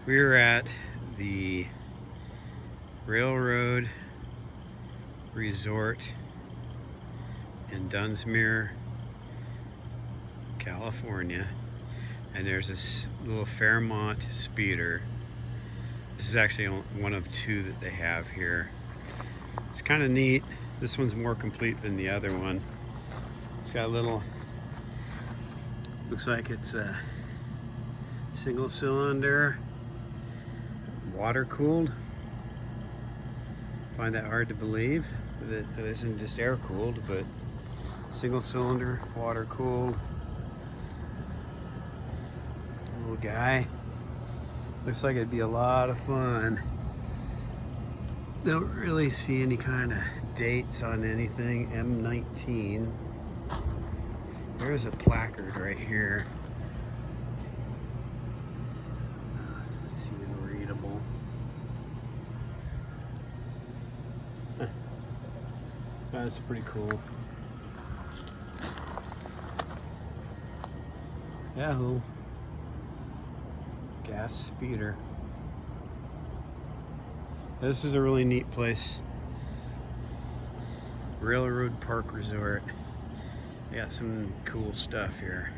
We're at the Railroad Resort in Dunsmuir, California, and there's this little Fairmont Speeder. This is actually one of two that they have here. It's kind of neat. This one's more complete than the other one. It's got a little, looks like it's a single cylinder, water cooled. Find that hard to believe that it isn't just air cooled, but single cylinder, water cooled. Little guy. Looks like it'd be a lot of fun. Don't really see any kind of dates on anything. M19. There's a placard right here. Let's see, readable. Huh. That's pretty cool. Yahoo! Gas speeder. This is a really neat place. Railroad Park Resort. They got some cool stuff here.